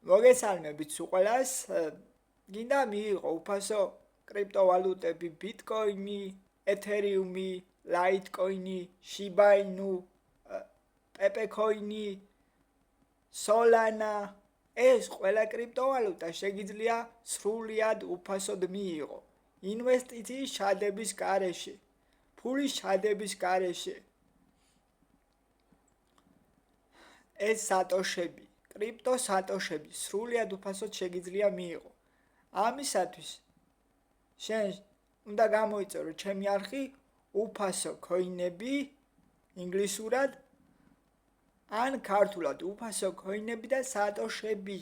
მოგესალმებით უყოლას. გინდა მიიღო უფასო კრიპტოვალუტები, ბიტკოინი, ეთერიუმი, ლაიტკოინი, შიბა ინუ, პეპე კოინი, სოლანა. ეს ყველა კრიპტოვალუტა შეგიძლია სრულად უფასოდ მიიღო. ინვესტიციის ჩადების გარეშე, ფულის ჩადების გარეშე. ეს სატოშები, კრიპტო სატოშები სრულად უფასოდ შეგიძლია მიიღო. ამისათვის შენ უნდა გამოიწერო ჩემი არხი უფასო ქოინები ინგლისურად ან ქართულად უფასო ქოინები და სატოშები.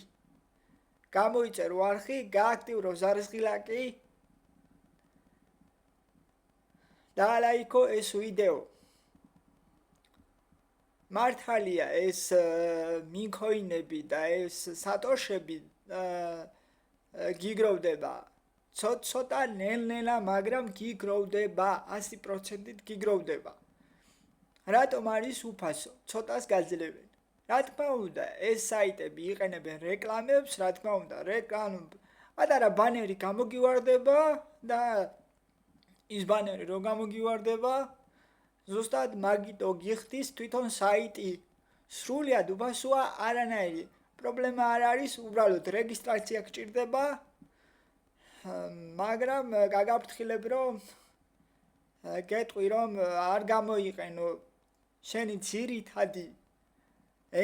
გამოიწერო არხი, გააქტიურო ზარისხილაკი და ლაიქო ეს ვიდეო. მართალია ეს მინქოინები და ეს სატოშები გიგროვდება. ცოტა ნელ-ნელა, მაგრამ გიგროვდება, 100%-ით გიგროვდება. რატომ არის უფასო? ცოტას გაძლევენ. რა თქმა უნდა, ეს საიტები იყენებენ რეკლამებს, რა თქმა უნდა, პატარა ბანერი გამოგივარდება და ის ბანერი რო გამოგივარდება, ზუსტად მაგიტო გიხდის თვითონ საიტი. სრულად უფასოა, არანაირი პრობლემა არ არის, უბრალოდ რეგისტრაცია გჭირდება, მაგრამ გაგაფრთხილებ, რომ გეტყვი, რომ არ გამოიყენო შენი ძირითადი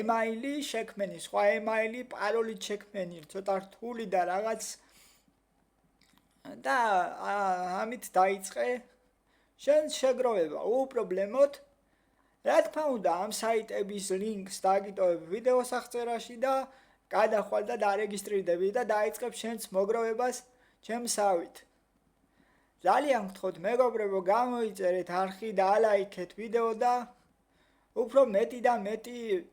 ემაილი შექმენი, სხვა ემაილი პაროლით შექმენი, ცოტა რთული და რაღაც და ამით დაიწყე შენ შეგროვება უპრობლემოდ. რა თქმა უნდა, ამ საიტების ლინკს დაგიტოვებ ვიდეოს აღწერაში და გადახვალ და დარეგისტრირდები და დაიწყებ შენც მოგროვებას ჩემსავით. ძალიან გთხოვთ მეგობრებო, გამოიწერეთ არხი და ალაიქეთ ვიდეო და უფრო მეტი და მეტი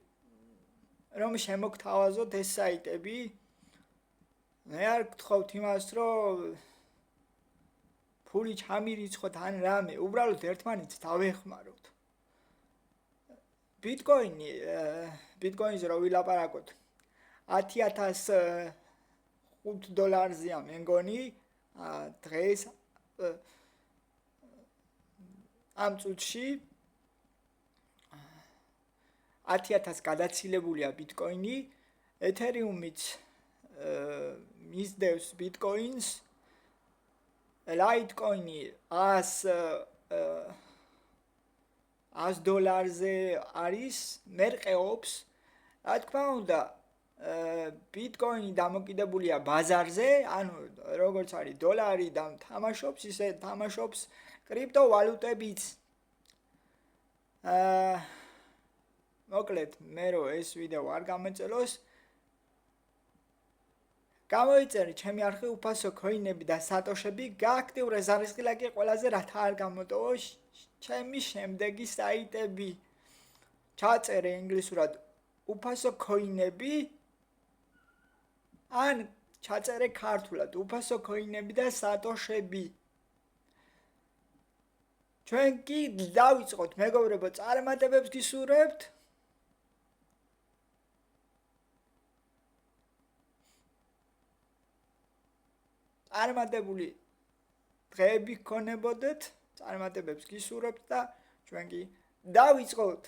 რომ შემოგთავაზოთ ეს საიტები. მე არ გთხოვთ იმას, რომ ფული ჩამირიცხოთ ან რამე, უბრალოდ ერთმანეთს დავეხმაროთ. ბიტკოინზე რო ვილაპარაკოთ, $10,005-ზეა მე მგონი დღეს ამ წუთში 10,000 გადაცილებულია ბიტკოინი, ეთერიუმიც მისდევს ბიტკოინს, ლაიტკოინი $100-ზე არის, მერყეობს. რა თქმა უნდა, ბიტკოინი დამოკიდებულია ბაზარზე, ანუ როგორც არის დოლარი და თამაშობს, ისე თამაშობს კრიპტოვალუტებიც. მოკლედ, მე რო ეს ვიდეო არ გამეწელოს, გამოიწერე ჩემი არხი უფასო ქოინები და სატოშები, გააქტიურე ზარისხილაკი ყველაზე რათა არ გამოტოვო ჩემი შემდეგი საიტები. ჩაწერე ინგლისურად უფასო ქოინები ან ჩაწერე ქართულად უფასო ქოინები და სატოშები. ჩვენ კი დავიწყოთ მეგობრებო, წარმატებებს გისურვებთ. წარმატებული დღეები გქონებოდეთ, წარმატებებს გისურვებთ და ჩვენ კი დავიწყოთ.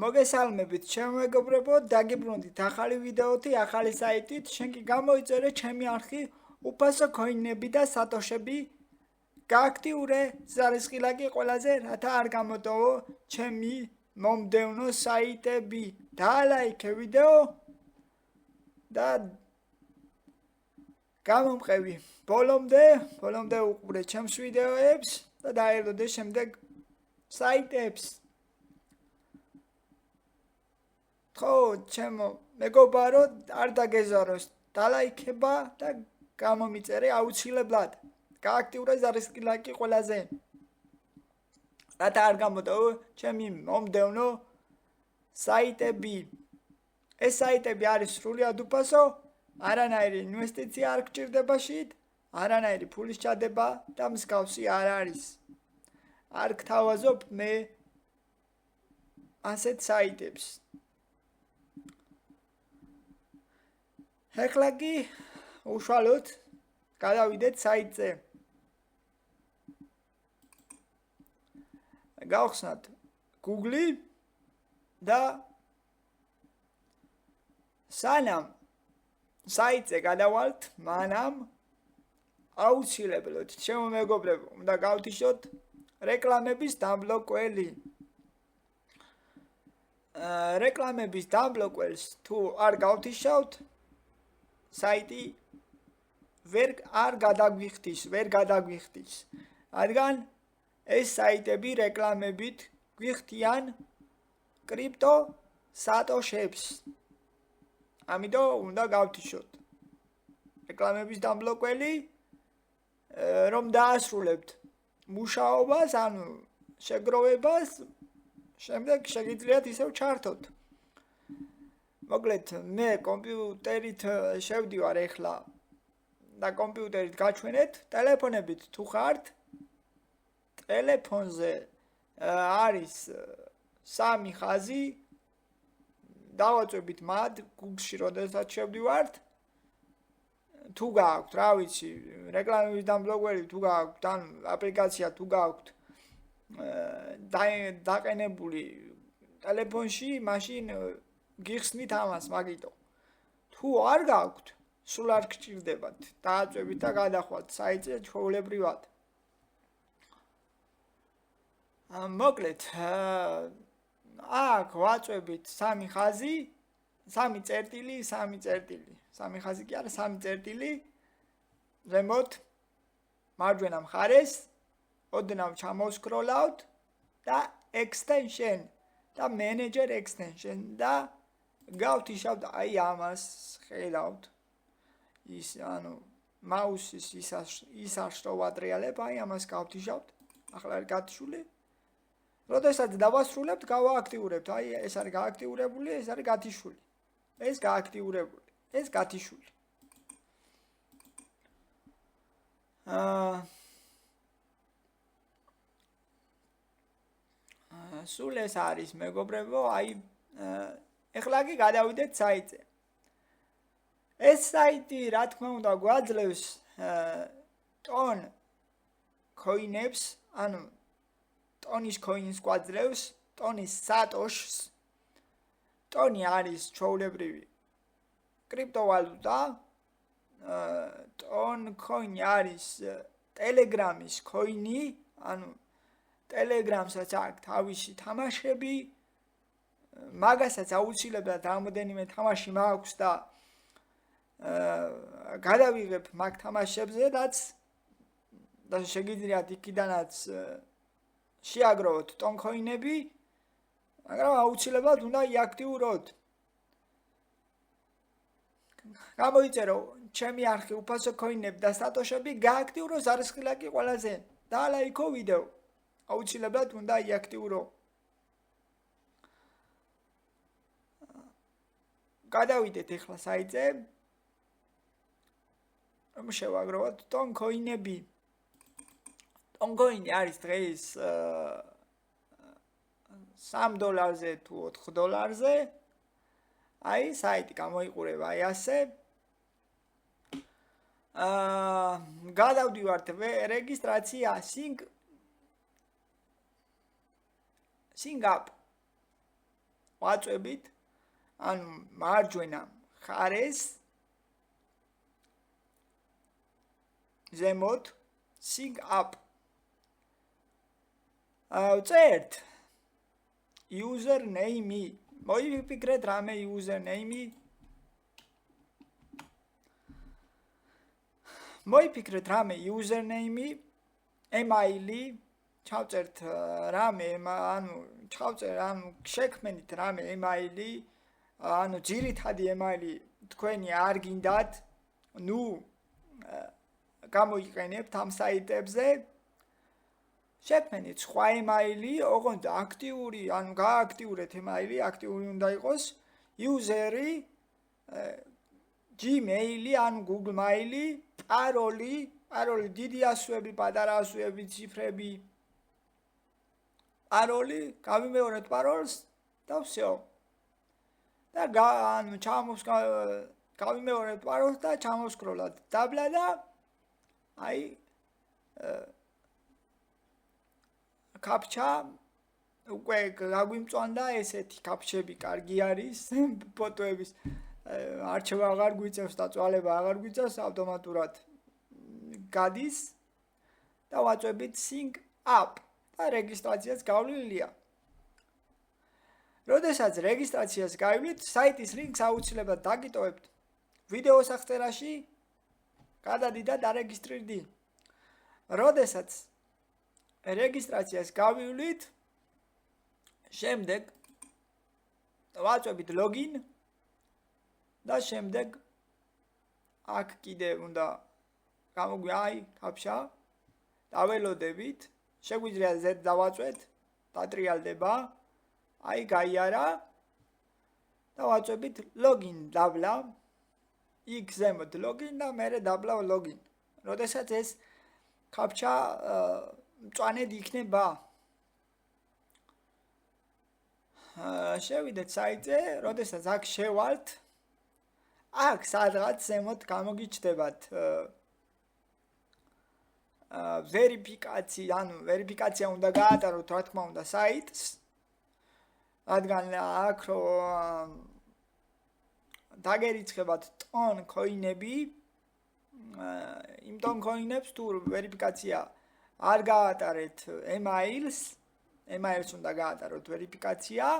მოგესალმებით ჩემო მეგობრებო, დაგიბრუნდით ახალი ვიდეოთი, ახალი საიტით, შენ კი გამოიწერე ჩემი არხი უფასო ქოინები და სატოშები გააქტიურე ზარისხილაკი ყველაზე რათა არ გამოტოვო ჩემი მომდევნო საიტები. დაალაიქე ვიდეო და გამომყევი ბოლომდე უყურე ჩემს ვიდეოებს და დაელოდე შემდეგ საიტებს. ხო, ჩემო მეგობარო, არ დაგეზაროს დალაიქება და გამომიწერე აუცილებლად. გააქტიურე ზარისხილაკი ყველაზე. რათა არ გამოტოვო ჩემი მომდევნო საიტები. ეს საიტები არის სრულიად უფასო, არანაირი ინვესტიცია არ გჭირდება შით, არანაირი ფულის ჩადება და მსგავსი არ არის. არ გთავაზობ მე ასეთ საიტებს. ეხლა კი უშუალოდ გადავიდეთ საიტზე. გავხსნათ Google და სანამ საიტზე გადავალთ, მანამ აუცილებლად ჩემო მეგობრებო, უნდა გავთიშოთ რეკლამების დამბლოკველი. რეკლამების დამბლოკველს თუ არ გავთიშავთ, საიტი ვერ გადაგვიხდის, რადგან ეს საიტები რეკლამებით გვიხდიან კრიპტო სატოშებს. ამიტომ უნდა გავთიშოთ რეკლამების დამბლოკველი, რომ დაასრულებთ მუშაობას, ანუ შეგროვებას, შემდეგ შეგიძლიათ ისევ ჩართოთ. მოკლედ, მე კომპიუტერით შევდივარ ეხლა და კომპიუტერით გაჩვენეთ, ტელეფონებით თუ ხართ, ტელეფონზე არის 3 ხაზი, დავაწვევით მათ Google-ში, როდესაც შევდივართ, თუ გააქვთ, რა ვიცი, რეკლამების დამბლოკველი თუ გააქვთ, ან აპლიკაცია თუ გააქვთ დაყენებული ტელეფონში, მაშინ გიხსნით ამას მაგიტო. თუ არ გააქვთ, სულ არ გჭირდებათ, დააწვევით და გადახვალთ საიტზე ჩვეულებრივად. მოკლედ, აქ ვაწვევით 3 ხაზი, 3 წერტილი, 3 წერტილი. 3 ხაზი კი არა, 3 წერტილი. ზემოთ მარჯვენა მხარეს ოდნავ ჩამოვსკროლავთ და extension და manager extension და გავთიშავთ აი ამას ხედავთ. ის ანუ მაუსის ის არშტოვატრიალებ, აი ამას გავთიშავთ. ახლა არის გათიშული. როდესაც დავასრულებთ, გავააქტიურებთ. აი ეს არის გააქტიურებული, ეს არის გათიშული. ეს გააქტიურებული, ეს გათიშული. სულ ეს არის მეგობრებო, აი ეხლა კი გადავიდეთ საიტზე. ეს საიტი, რა თქმა უნდა, გვაძლევს ტონ ქოინებს, ანუ ტონის ქოინს გვაძლევს, ტონის სატოშს. ტონი არის ჩვეულებრივი კრიპტოვალუტა. ტონ ქოინი არის ტელეგრამის ქოინი, ანუ ტელეგრამსაც აქვს თავისი თამაშები, მაგასაც აუცილებლად რამოდენიმე თამაში მაქვს და გადავიღებ მაგ თამაშებზე, რაც და შეგიძლიათ იქიდანაც შეაგროვოთ ტონ ქოინები, მაგრამ აუცილებლად უნდა იაქტიუროთ. გამოიწერო ჩემი არხი უფასო ქოინები და სატოშები, გააქტიურო ზარისხილაკი ყველაზე. დაალაიქო ვიდეო. აუცილებლად უნდა იაქტიურო. გადავიდეთ ეხლა საიტზე. რომ შევაგროვოთ ტონ ქოინები. ტონ ქოინი არის დღეს $3 თუ $4. აი საიტი გამოიყურება აი ასე. გადავდივართ რეგისტრაცია sync up. ვაწვევით ანუ მარჯვენა მხარეს ზემოთ sync up ვწერთ username მოიფიქრეთ რამე username მოიფიქრეთ რამე username email-ი ჩავწერთ რამე ანუ ჩავწერ ანუ შექმნით რამე email-ი ანუ ძირითადი email-ი თქვენი არ გინდათ ნუ გამოიყენებთ ამ საიტებზე შექმნით სხვა email-ი ოღონდ აქტიური ანუ გააქტიურეთ email-ი აქტიური უნდა იყოს user-ი Gmail-ი ანუ Google Mail-ი paroli დიდი ასოები პატარა ასოები ციფრები paroli გავიმეორეთ parolს და всё და ანუ გავიმეორეთ parolს და ჩამოვსკროლოთ დაბლა და აი კაპჩა უკვე გაგვიმწვანდა ესეთი კაპჩები კარგი არის ფოტოების არჩევა აღარ გვიწევს და წვალება აღარ გვიწევს ავტომატურად გადის და ვაწვევით sync up და რეგისტრაციას გავლილია. როდესაც რეგისტრაციას გაივლით, საიტის ლინკს აუცილებლად დაგიტოვებთ. ვიდეო სახწერაში გადადი და დარეგისტრირდი. როდესაც რეგისტრაციას გავივლით, შემდეგ ვაწვევით login და შემდეგ აქ კიდე უნდა გამოგვიაი კაფშა დაველოდებით შეგვიძლია Z დავაწვეთ დატრიალდება აი გაიარა და ვაწვევით login დაბლა იქ ზემოთ login და მერე დაბლა login როდესაც ეს კაფშა მწვანედ იქნება შევიდეთ საიტზე როდესაც აქ შევალთ აქ სადღაც ზემოთ გამოგიჩნდებათ ვერიფიკაცია უნდა გაატაროთ რა თქმა უნდა საიტს რადგან აქ დაგერიცხებათ ტონ კოინები იმ ტონ კოინებს თუ ვერიფიკაცია არ გაატარეთ emails უნდა გაატაროთ ვერიფიკაცია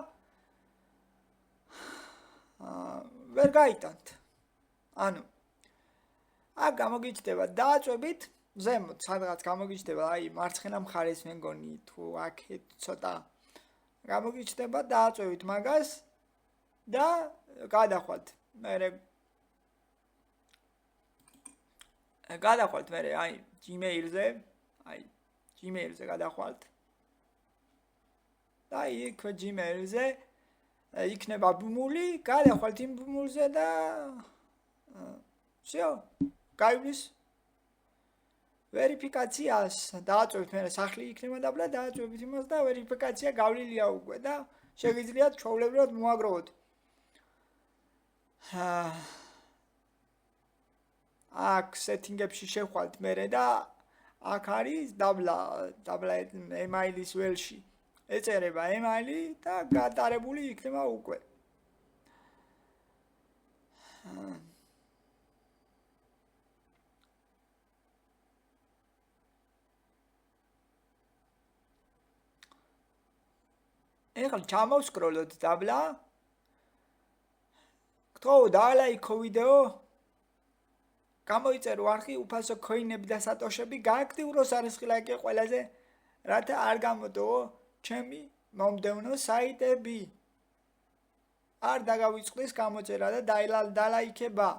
ვერ გაიტანთ ანუ აქ გამოგიჩნდება დააწვევით ზემოთ სადღაც გამოგიჩნდება აი მარცხენა მხარეს მე მგონი თუ აქეთ ცოტა გამოგიჩნდება დააწვევით მაგას და გადახვალთ მე აი Gmail-ზე გადახვალთ და იქ Gmail-ზე იქნება ბმული გადახვალთ იმ ბმულზე და всё გაივლის ვერიფიკაციას დააწვევთ მე სახლი იქნება დაბლა დააწვევით იმას და ვერიფიკაცია გავლილია უკვე და შეგიძლიათ ჩვეულებრივად მოაგროვოთ აქ სეტინგებში შევხვალთ მე და აქ არის დაბლა email-ის ველში ეწერება email-ი და გატარებული იქნება უკვე ეხლა ჩამოვსკროლოთ დაბლა გთხოვ დალაიქო ვიდეო გამოიწერო არხი უფასო კოინები და სატოშები გააქტიუროს არისხილაკი ყველაზე რათა არ გამოდო ჩემი მომდევნო საიტები არ დაგავიწყდეს გამოწერა და დალაიქება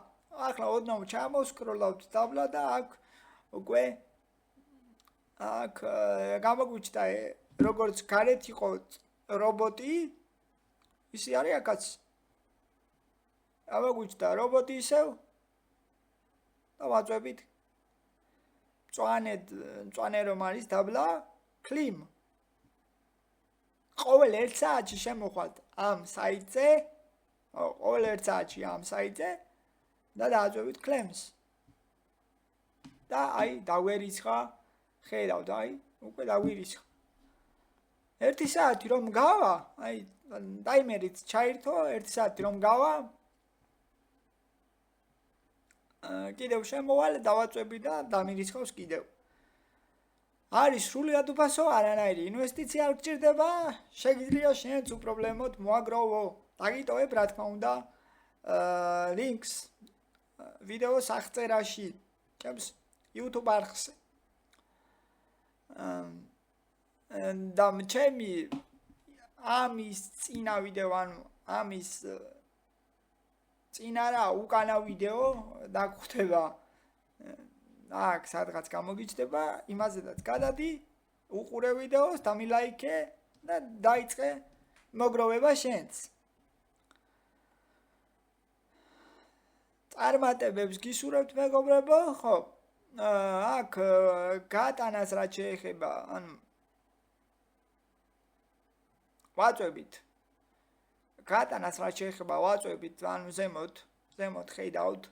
ახლა ოდნავ ჩამოვსკროლავთ დაბლა და აქ უკვე აქ გამოგვიჩნდა როგორც გარეთ იყო რობოტი ისი არის აქაც გამოგვიჩნდა რობოტი ისევ და ვაწვევით მწვანე რომ არის დაბლა კლიმ ყოველ 1 საათში შემოხვალთ ამ საიტზე ყოველ 1 საათში ამ საიტზე და დააწვევით claims და აი დავერიცხა ხედავთ აი უკვე დავირიცხა 1 საათი რომ გავა, აი ტაიმერით ჩაირთო 1 საათი რომ გავა. კიდევ შემოვალ დავაწვევი და დამირიცხავს კიდევ. არის სრულიად უფასო, არანაირი ინვესტიცია არ გჭირდება, შეგიძლია შენც უპრობლემოდ მოაგროვო. დაგიტოვებ რა თქმა უნდა ლინკს ვიდეოს აღწერაში, ჩემს YouTube არხზე. და ჩემი ამის წინა ვიდეო, ანუ ამის წინა რა უკანა ვიდეო დაგხვდება აქ სადღაც გამოგიჩნდება, იმაზედაც გადადი, უყურე ვიდეოს, დამილაიქე და დაიწყე მოგროვება შენც. წარმატებებს გისურვებთ მეგობრებო, ხო? აქ გატანას რაც შეეხება, ანუ ვაწვევით. გატანას რაც შეეხება ვაწვევით, ანუ ზემოთ ხედავთ.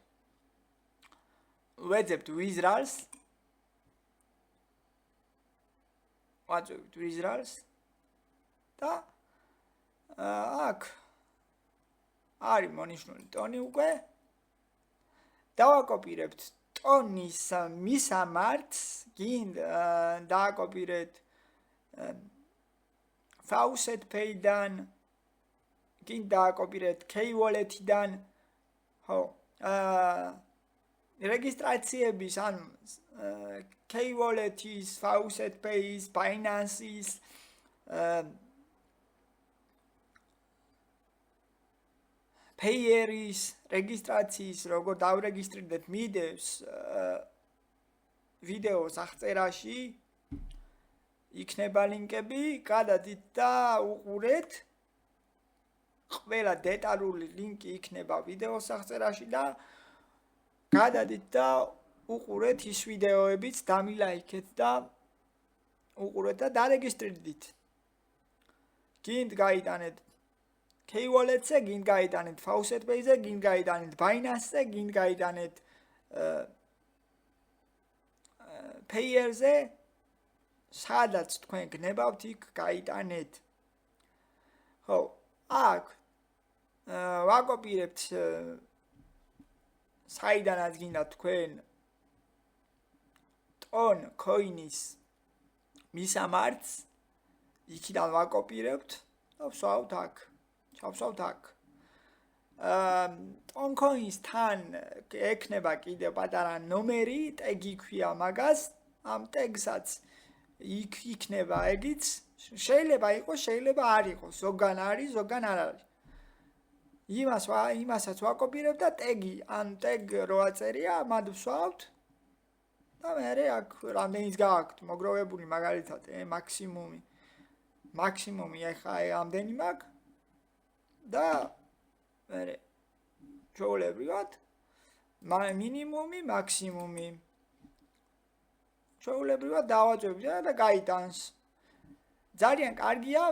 ვეძებთ ვიზრალს. ვაწვევით ვიზრალს და აქ არის მონიშნული ტონი უკვე. დავაკოპირებთ ტონის მისამართს, გინდა დააკოპირეთ Faucet Pay-დან, გინდა დააკოპირეთ K-Wallet-დან, ხო, რეგისტრაციების, ანუ K-Wallet-ის, Faucet Pay-ის, Binance-ის, Payer-ის რეგისტრაციის, როგორ დავრეგისტრირდეთ მიდევს ვიდეოს აღწერაში, იქნება ლინკები, გადადით და უყურეთ. ყველა დეტალური ლინკი იქნება ვიდეოს აღწერაში და გადადით და უყურეთ ის ვიდეოებიც, დამილაიქეთ და უყურეთ და დარეგისტრირდით. გინდ გაიტანეთ K-Wallet-ზე, გინდ გაიტანეთ Faucet Pay-ზე, გინდ გაიტანეთ Binance-ზე, გინდ გაიტანეთ Payer-ზე, სადაც თქვენ გნებავთ, იქ გაიტანეთ. ხო, აქ ვაკოპირებთ საიდანაც გინდა თქვენ ტონ coin-ის მისამართს, იქიდან ვაკოპირებთ და ვსვავთ აქ. ჩავსვავთ აქ. ტონ coin-სთან ექნება კიდევ პატარა ნომერი, ტეგი ქვია მაგას, ამ ტეგსაც იქ იქნება ეგიც, შეიძლება იყოს, შეიძლება არ იყოს, ზოგან არის, ზოგან არ არის. იმასაც ვაკოპირებ და ტეგი, ან ტეგ რო აწერია, მად ვსვავთ და მერე აქ რამდენიც გააქვთ მოგროვებული მაგალითად, მაქსიმუმი ახლა ამდენი მაქვს და მერე ჩვეულებრივად მინიმუმი, მაქსიმუმი ჩვეულებრივად დავაწვევთ და გაიტანს. ძალიან კარგია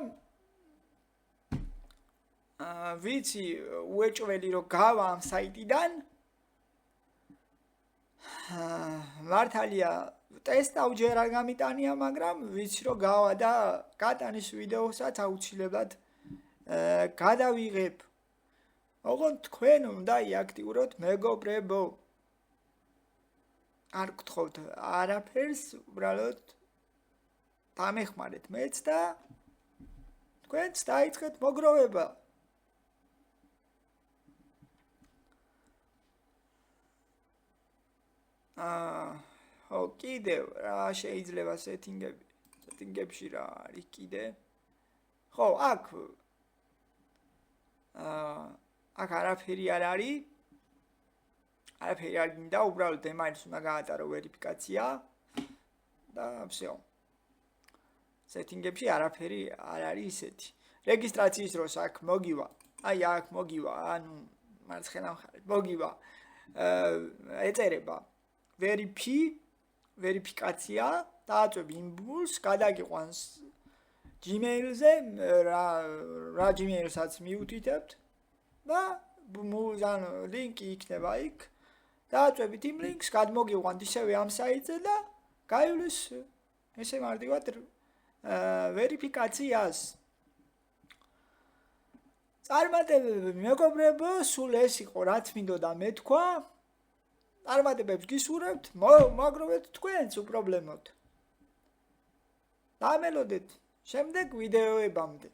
ვიცი უეჭველი რომ გავა ამ საიტიდან. მართალია ტესტავ ჯერ არ გამიტანია, მაგრამ ვიცი რომ გავა და გატანის ვიდეოსაც აუცილებლად გადავიღებ. ოღონდ თქვენ უნდა იაქტიუროთ მეგობრებო. არ გთხოვთ არაფერს, უბრალოდ დამეხმარეთ მეც და თქვენც დაიწყეთ მოგროვება. ხო, კიდევ რა შეიძლება სეტინგებში რა არის კიდე. ხო, აქ არაფერი არ არის. არაფერი არ გინდა, უბრალოდ ემაილს უნდა გაატარო ვერიფიკაცია და всё. სეტინგებში არაფერი არ არის ისეთი. რეგისტრაციის დროს აქ მოგივა, აი აქ მოგივა, ანუ მარცხენა მხარეს მოგივა ეწერება ვერიფიკაცია, დააწვევ იმბულს, გადაგიყვანს Gmail-ზე, რა Gmail-საც მიუთითებთ და ანუ ლინკი იქნება იქ. დააწვევით იმ ლინკს, გადმოგიყვანთ ისევე ამ საიტზე და გაივლის ესე მარტივად ვერიფიკაციას. წარმატებები მეგობრებო, სულ ეს იყო რაც მინდოდა მეთქვა. წარმატებებს გისურვებთ, მოგროვეთ თქვენც უპრობლემოდ. დამელოდეთ შემდეგ ვიდეოებამდე.